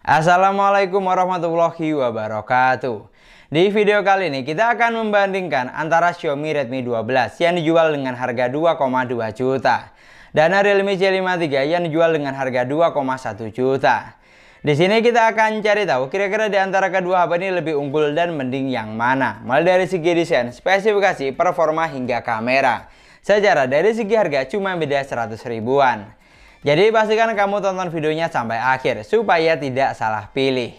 Assalamualaikum warahmatullahi wabarakatuh. Di video kali ini kita akan membandingkan antara Xiaomi Redmi 12 yang dijual dengan harga 2,2 juta dan Realme C53 yang dijual dengan harga 2,1 juta. Di sini kita akan cari tahu kira-kira di antara kedua HP ini lebih unggul dan mending yang mana, mulai dari segi desain, spesifikasi, performa hingga kamera. Secara dari segi harga cuma beda 100 ribuan. Jadi pastikan kamu tonton videonya sampai akhir supaya tidak salah pilih.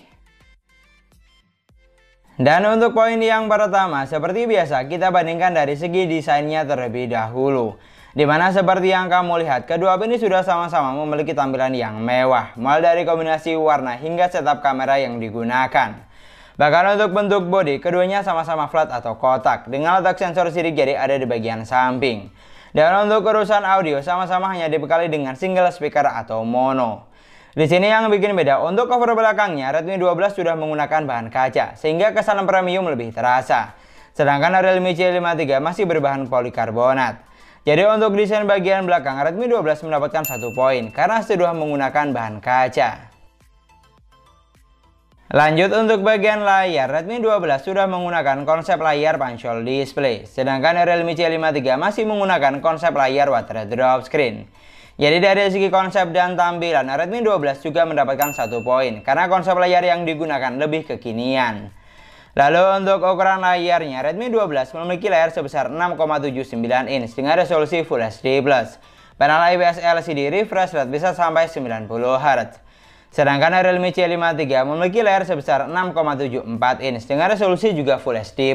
Dan untuk poin yang pertama, seperti biasa kita bandingkan dari segi desainnya terlebih dahulu. Dimana seperti yang kamu lihat, kedua HP ini sudah sama-sama memiliki tampilan yang mewah, mulai dari kombinasi warna hingga setup kamera yang digunakan. Bahkan untuk bentuk bodi, keduanya sama-sama flat atau kotak, dengan letak sensor sidik jari ada di bagian samping. Dan untuk urusan audio, sama-sama hanya dibekali dengan single speaker atau mono. Di sini yang bikin beda, untuk cover belakangnya Redmi 12 sudah menggunakan bahan kaca, sehingga kesan premium lebih terasa. Sedangkan Realme C53 masih berbahan polikarbonat. Jadi untuk desain bagian belakang, Redmi 12 mendapatkan 1 poin karena sudah menggunakan bahan kaca. Lanjut untuk bagian layar, Redmi 12 sudah menggunakan konsep layar punch-hole display. Sedangkan Realme C53 masih menggunakan konsep layar water drop screen. Jadi dari segi konsep dan tampilan, Redmi 12 juga mendapatkan 1 poin karena konsep layar yang digunakan lebih kekinian. Lalu untuk ukuran layarnya, Redmi 12 memiliki layar sebesar 6,79 inch dengan resolusi Full HD+. Panel IPS LCD refresh rate bisa sampai 90 Hz. Sedangkan Realme C53 memiliki layar sebesar 6,74 inch dengan resolusi juga Full HD+.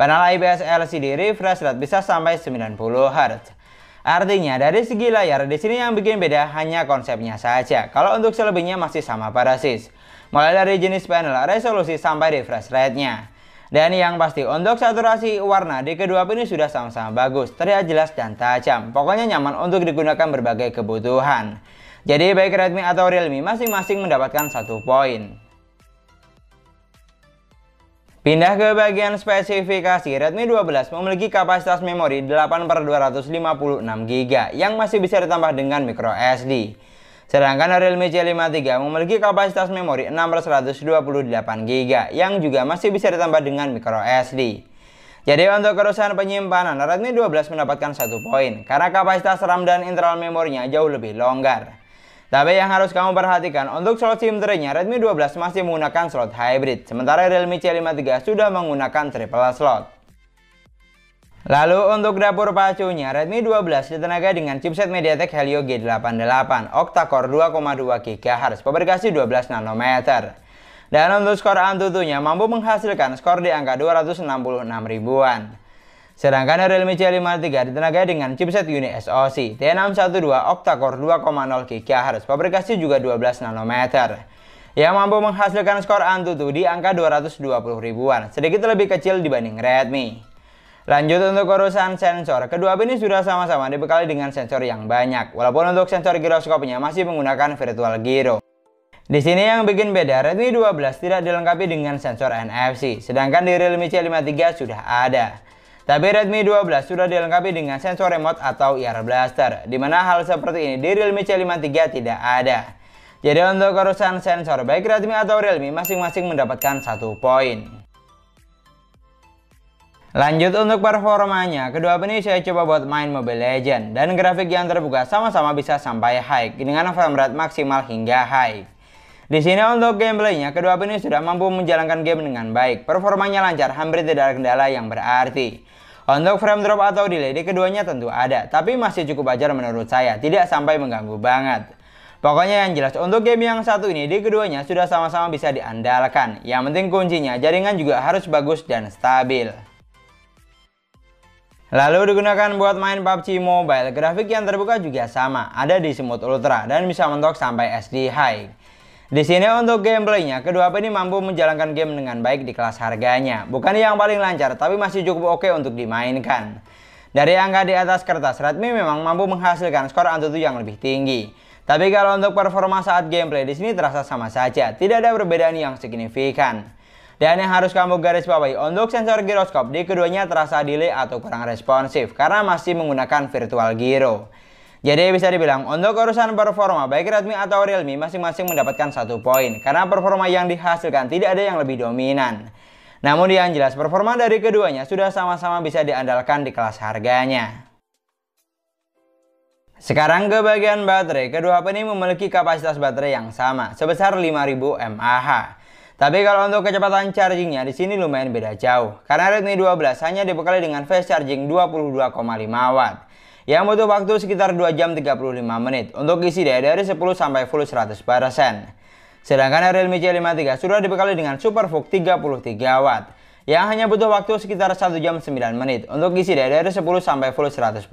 Panel IPS LCD refresh rate bisa sampai 90 Hz. Artinya dari segi layar di sini yang bikin beda hanya konsepnya saja. Kalau untuk selebihnya masih sama persis. Mulai dari jenis panel, resolusi sampai refresh rate-nya. Dan yang pasti untuk saturasi warna di kedua HP ini sudah sama-sama bagus, terlihat jelas dan tajam. Pokoknya nyaman untuk digunakan berbagai kebutuhan. Jadi baik Redmi atau Realme masing-masing mendapatkan 1 poin. Pindah ke bagian spesifikasi, Redmi 12 memiliki kapasitas memori 8/256 GB yang masih bisa ditambah dengan microSD. Sedangkan Realme C53 memiliki kapasitas memori 6/128 GB yang juga masih bisa ditambah dengan microSD. Jadi untuk urusan penyimpanan, Redmi 12 mendapatkan 1 poin karena kapasitas RAM dan internal memorinya jauh lebih longgar. Tapi yang harus kamu perhatikan, untuk slot SIM tray-nya Redmi 12 masih menggunakan slot hybrid, sementara Realme C53 sudah menggunakan triple slot. Lalu untuk dapur pacunya, Redmi 12 ditenagai dengan chipset MediaTek Helio G88 octa-core 2,2 GHz, fabrikasi 12 nanometer. Dan untuk skor Antutunya mampu menghasilkan skor di angka 266 ribuan. Sedangkan Realme C53 ditenagai dengan chipset Uni-SoC T612 octa-core 2,0 GHz, fabrikasi juga 12 nanometer. Yang mampu menghasilkan skor Antutu di angka 220 ribuan, sedikit lebih kecil dibanding Redmi. Lanjut untuk urusan sensor, kedua HP ini sudah sama-sama dibekali dengan sensor yang banyak, walaupun untuk sensor giroskopnya masih menggunakan virtual gyro. Di sini yang bikin beda, Redmi 12 tidak dilengkapi dengan sensor NFC, sedangkan di Realme C53 sudah ada. Tapi Redmi 12 sudah dilengkapi dengan sensor remote atau ear blaster, di mana hal seperti ini di Realme C53 tidak ada. Jadi untuk urusan sensor, baik Redmi atau Realme masing-masing mendapatkan 1 poin. Lanjut untuk performanya, kedua HP ini saya coba buat main Mobile Legends dan grafik yang terbuka sama-sama bisa sampai high dengan frame rate maksimal hingga high. Di sini untuk gameplaynya, kedua HP ini sudah mampu menjalankan game dengan baik, performanya lancar, hampir tidak ada kendala yang berarti. Untuk frame drop atau delay di keduanya tentu ada, tapi masih cukup wajar menurut saya, tidak sampai mengganggu banget. Pokoknya yang jelas untuk game yang satu ini di keduanya sudah sama-sama bisa diandalkan. Yang penting kuncinya jaringan juga harus bagus dan stabil. Lalu digunakan buat main PUBG Mobile, grafik yang terbuka juga sama, ada di smooth ultra dan bisa mentok sampai SD high. Di sini untuk gameplaynya, kedua HP ini mampu menjalankan game dengan baik di kelas harganya. Bukan yang paling lancar, tapi masih cukup oke untuk dimainkan. Dari angka di atas kertas, Redmi memang mampu menghasilkan skor Antutu yang lebih tinggi. Tapi kalau untuk performa saat gameplay di sini terasa sama saja, tidak ada perbedaan yang signifikan. Dan yang harus kamu garis bawahi, untuk sensor giroskop di keduanya terasa delay atau kurang responsif karena masih menggunakan virtual gyro. Jadi bisa dibilang untuk urusan performa baik Redmi atau Realme masing-masing mendapatkan 1 poin karena performa yang dihasilkan tidak ada yang lebih dominan. Namun yang jelas performa dari keduanya sudah sama-sama bisa diandalkan di kelas harganya. Sekarang ke bagian baterai, kedua HP ini memiliki kapasitas baterai yang sama sebesar 5000 mAh. Tapi kalau untuk kecepatan chargingnya di sini lumayan beda jauh karena Redmi 12 hanya dibekali dengan fast charging 22,5 watt. Yang butuh waktu sekitar 2 jam 35 menit untuk isi daya dari 10 sampai full 100%. Sedangkan Realme C53 sudah dibekali dengan SuperVOOC 33 watt yang hanya butuh waktu sekitar 1 jam 9 menit untuk isi daya dari 10 sampai full 100%.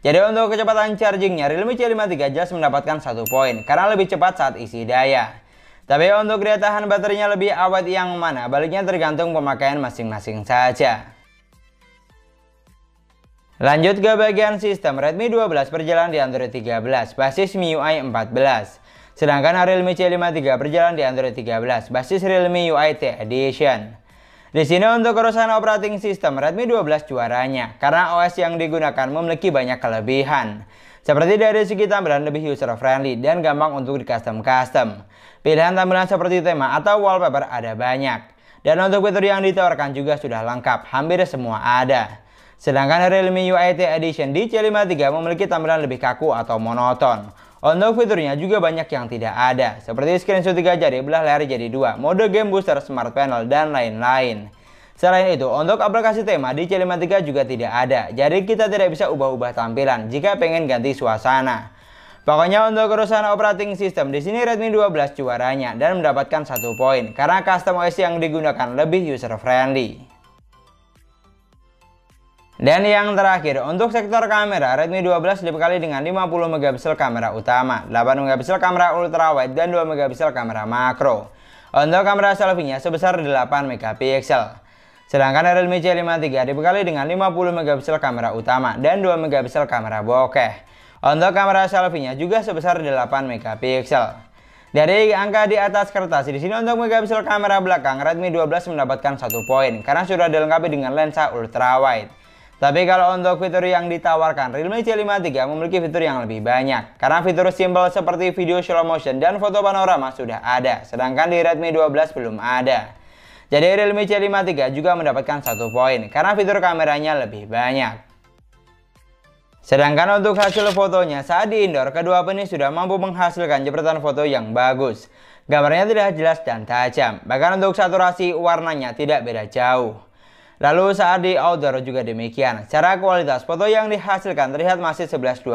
Jadi untuk kecepatan chargingnya Realme C53 jelas mendapatkan 1 poin karena lebih cepat saat isi daya. Tapi untuk daya tahan baterainya lebih awet yang mana baliknya tergantung pemakaian masing-masing saja. Lanjut ke bagian sistem, Redmi 12 berjalan di Android 13 basis MIUI 14. Sedangkan Realme C53 berjalan di Android 13 basis Realme UI T Edition. Di sini untuk urusan operating system Redmi 12 juaranya karena OS yang digunakan memiliki banyak kelebihan. Seperti dari segi tampilan lebih user friendly dan gampang untuk di custom. Pilihan tampilan seperti tema atau wallpaper ada banyak. Dan untuk fitur yang ditawarkan juga sudah lengkap, hampir semua ada. Sedangkan Realme UI T Edition di C53 memiliki tampilan lebih kaku atau monoton. Untuk fiturnya juga banyak yang tidak ada, seperti screenshot 3 jari belah layar jadi 2, mode game booster, smart panel, dan lain-lain. Selain itu, untuk aplikasi tema di C53 juga tidak ada, jadi kita tidak bisa ubah-ubah tampilan jika pengen ganti suasana. Pokoknya untuk urusan operating system di sini Redmi 12 juaranya dan mendapatkan 1 poin karena custom OS yang digunakan lebih user friendly. Dan yang terakhir, untuk sektor kamera, Redmi 12 dibekali dengan 50 megapiksel kamera utama, 8 megapiksel kamera ultrawide, dan 2 megapiksel kamera makro. Untuk kamera selfie-nya sebesar 8 megapiksel. Sedangkan Realme C53 dibekali dengan 50 megapiksel kamera utama dan 2 megapiksel kamera bokeh. Untuk kamera selfie-nya juga sebesar 8 megapiksel. Dari angka di atas kertas, di sini untuk megapiksel kamera belakang, Redmi 12 mendapatkan 1 poin karena sudah dilengkapi dengan lensa ultrawide. Tapi kalau untuk fitur yang ditawarkan, Realme C53 memiliki fitur yang lebih banyak. Karena fitur simpel seperti video slow motion dan foto panorama sudah ada, sedangkan di Redmi 12 belum ada. Jadi Realme C53 juga mendapatkan 1 poin, karena fitur kameranya lebih banyak. Sedangkan untuk hasil fotonya, saat di indoor, kedua HP ini sudah mampu menghasilkan jepretan foto yang bagus. Gambarnya tidak jelas dan tajam, bahkan untuk saturasi warnanya tidak beda jauh. Lalu saat di outdoor juga demikian. Secara kualitas foto yang dihasilkan terlihat masih 11-12.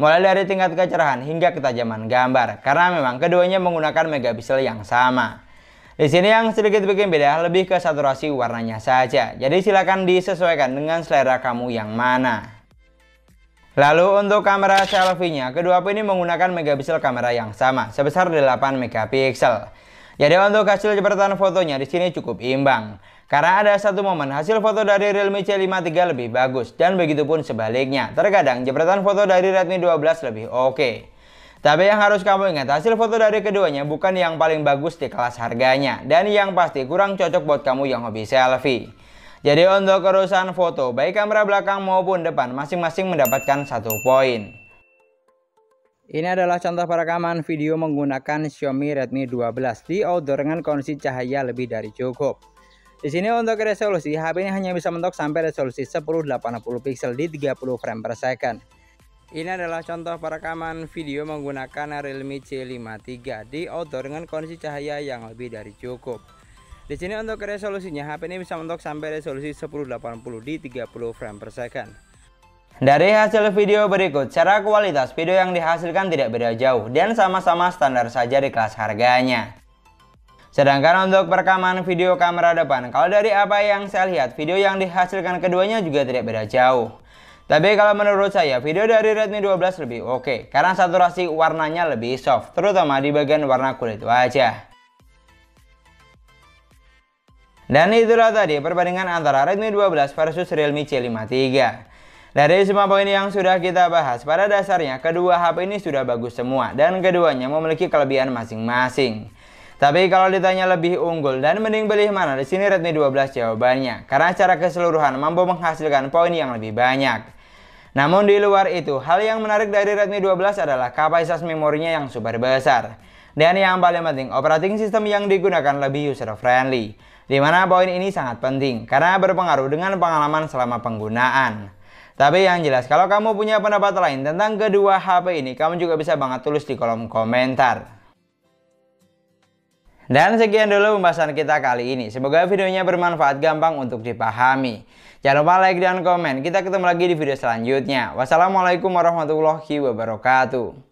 Mulai dari tingkat kecerahan hingga ketajaman gambar. Karena memang keduanya menggunakan megapiksel yang sama. Di sini yang sedikit bikin beda lebih ke saturasi warnanya saja. Jadi silakan disesuaikan dengan selera kamu yang mana. Lalu untuk kamera selfie-nya, kedua HP ini menggunakan megapiksel kamera yang sama sebesar 8 megapiksel. Jadi untuk hasil jepretan fotonya di sini cukup imbang. Karena ada satu momen hasil foto dari Realme C53 lebih bagus dan begitupun sebaliknya. Terkadang jepretan foto dari Redmi 12 lebih oke. Tapi yang harus kamu ingat, hasil foto dari keduanya bukan yang paling bagus di kelas harganya dan yang pasti kurang cocok buat kamu yang hobi selfie. Jadi untuk urusan foto, baik kamera belakang maupun depan masing-masing mendapatkan 1 poin. Ini adalah contoh perekaman video menggunakan Xiaomi Redmi 12 di outdoor dengan kondisi cahaya lebih dari cukup. Di sini untuk resolusi, HP ini hanya bisa mentok sampai resolusi 1080 pixel di 30 frame per second. Ini adalah contoh perekaman video menggunakan Realme C53 di outdoor dengan kondisi cahaya yang lebih dari cukup. Di sini untuk resolusinya, HP ini bisa mentok sampai resolusi 1080 di 30 frame per second. Dari hasil video berikut, secara kualitas video yang dihasilkan tidak beda jauh dan sama-sama standar saja di kelas harganya. Sedangkan untuk perekaman video kamera depan, kalau dari apa yang saya lihat, video yang dihasilkan keduanya juga tidak beda jauh. Tapi kalau menurut saya, video dari Redmi 12 lebih oke, karena saturasi warnanya lebih soft, terutama di bagian warna kulit wajah. Dan itulah tadi perbandingan antara Redmi 12 versus Realme C53. Dari semua poin yang sudah kita bahas, pada dasarnya kedua HP ini sudah bagus semua, dan keduanya memiliki kelebihan masing-masing. Tapi kalau ditanya lebih unggul dan mending pilih mana, di sini Redmi 12 jawabannya. Karena secara keseluruhan mampu menghasilkan poin yang lebih banyak. Namun di luar itu, hal yang menarik dari Redmi 12 adalah kapasitas memorinya yang super besar. Dan yang paling penting, operating system yang digunakan lebih user friendly. Di mana poin ini sangat penting karena berpengaruh dengan pengalaman selama penggunaan. Tapi yang jelas, kalau kamu punya pendapat lain tentang kedua HP ini, kamu juga bisa banget tulis di kolom komentar. Dan sekian dulu pembahasan kita kali ini. Semoga videonya bermanfaat, gampang untuk dipahami. Jangan lupa like dan komen. Kita ketemu lagi di video selanjutnya. Wassalamualaikum warahmatullahi wabarakatuh.